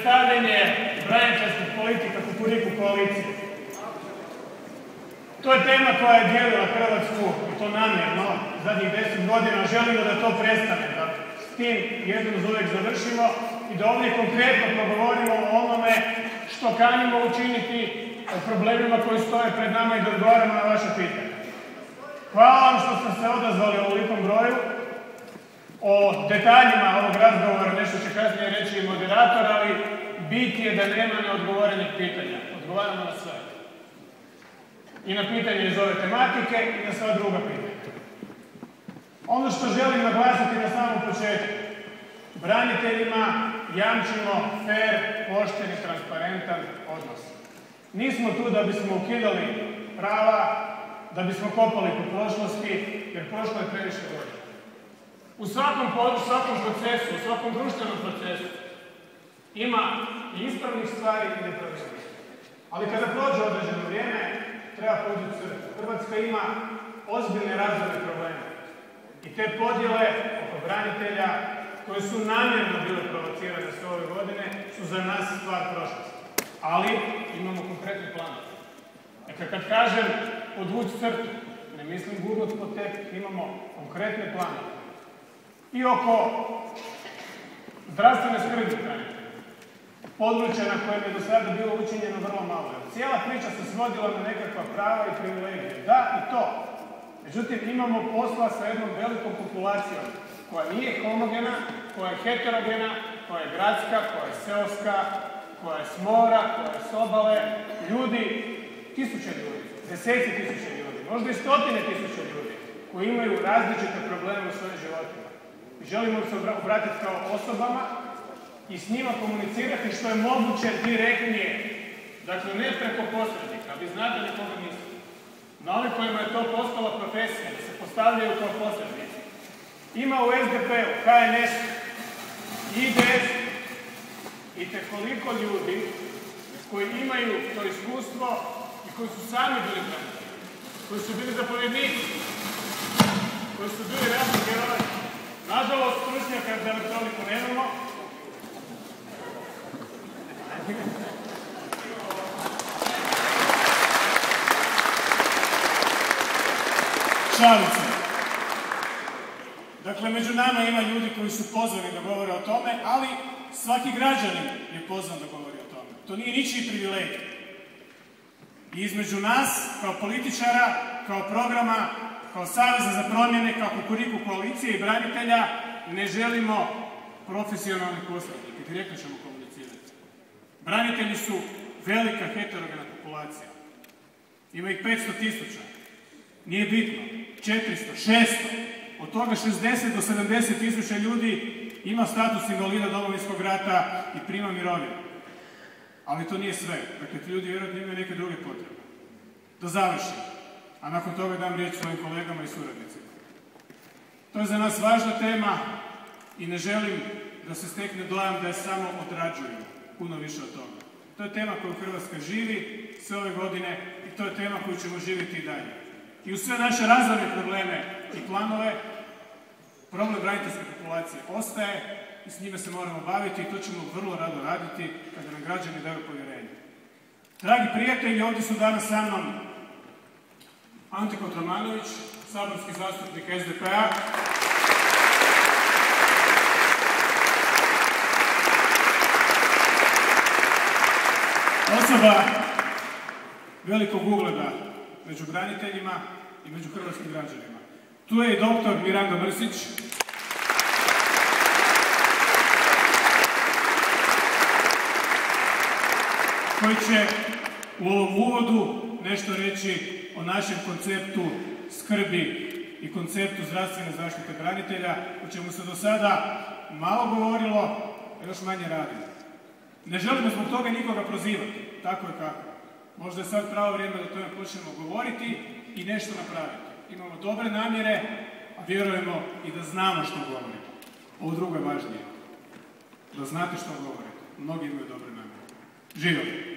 predstavljanje braniteljskih politika Kukuriku koalicije. To je tema koja je dijelila Hrvatsku, i to namjerno, zadnjih 10 godina. Želimo da to prestane, da s tim jednom uvijek završimo i da ovdje konkretno progovorimo o onome što kanimo učiniti, o problemima koji stoje pred nama i da odgovaramo na vaše pitanje. Hvala vam što ste se odazvali u ovolikom broju. O detaljima ovog razgovora nešto će kasnije reći i moderator, ali bit je da nema neodgovorenih pitanja. Odgovaramo na sve. I na pitanje iz ove tematike i na sva druga pitanja. Ono što želim naglasiti na samom početku. Braniteljima jamčimo fair, pošten i transparentan odnos. Nismo tu da bismo ukidali prava, da bismo kopali po prošlosti, jer prošlo je previše godina. U svakom procesu, u svakom društvenom procesu ima i ispravnih stvari i nepravilnih. Ali kada prođe određeno vrijeme, treba pođeti crtu. Hrvatska ima ozbiljne razvojne probleme. I te podjele oko branitelja, koje su namjerno bile provocirane sve ove godine, su za nas stvar prošlosti. Ali imamo konkretni plan. Dakle, kad kažem podvući crtu, ne mislim gurnut pod tepih, imamo konkretne planove. I oko zdravstvene skrbi branitelja, područja na kojem je do sada bilo učinjeno vrlo malo. Cijela priča se svodila na nekakva prava i privilegije. Da, i to. Međutim, imamo posla sa jednom velikom populacijom koja nije homogena, koja je heterogena, koja je gradska, koja je seoska, koja je s mora, koja je s obale. Ljudi, tisuće ljudi, deseci tisuće ljudi, možda i stotine tisuće ljudi koji imaju različite probleme u svojim životima. I želimo se obratiti kao osobama i s njima komunicirati što je moguće direktnije. Dakle, ne preko posrednika, vi znate li koga nisu. Na ovi kojima je to postala profesija, da se postavljaju kao posrednici. Ima u SDP-u, HNS-u, IDS-u i te koliko ljudi koji imaju to iskustvo i koji su sami bili branitelji, koji su bili zapovjednici, koji su bili ratni heroji. Nažalost, stručnjaka za elektroniku nemamo. Šalice. Dakle, među nama ima ljudi koji su pozvani da govore o tome, ali svaki građanin je pozvan da govori o tome. To nije ničiji privilegij. I između nas, kao političara, kao programa, kao Saveza za promjene, kao Kukuriku koalicije i branitelja, ne želimo profesionalni posrednike. Direktno ćemo komunicirati. Branitelji su velika heterogena populacija. Ima ih 500.000. Nije bitno. 400, 600. Od toga 60 do 70.000 ljudi ima status invalida Domovinskog rata i prima mirovinu. Ali to nije sve. Dakle, ti ljudi vjerojatno imaju neke druge potrebe. Da završim. A nakon toga dam riječ svojim kolegama i suradnicima. To je za nas važna tema i ne želim da se stekne dojam da je samo odrađujemo. Puno više od toga. To je tema koju Hrvatska živi sve ove godine i to je tema koju ćemo živjeti i dalje. I uz sve naše razvojne probleme i planove, problem braniteljske populacije ostaje i s njime se moramo baviti i to ćemo vrlo rado raditi kada nam građani daju povjerenje. Dragi prijatelji, ovdje su danas sa mnom Ante Kotromanović, saborski zastupnik SDP-a. Osoba velikog ugleda među braniteljima i među hrvatskim građanima. Tu je i doktor Mirando Mrsić. Koji će u ovom uvodu nešto reći o našem konceptu skrbi i konceptu zdravstvene zaštite branitelja, o čemu se do sada malo govorilo, a još manje radilo. Ne želimo zbog toga nikoga prozivati, tako je kako. Možda je sad pravo vrijeme da o tome počnemo govoriti i nešto napraviti. Imamo dobre namjere, a vjerujemo i da znamo što govorimo. Ovo drugo je važnije. Da znate što govorite. Mnogi imaju dobre namjere. Živjeli!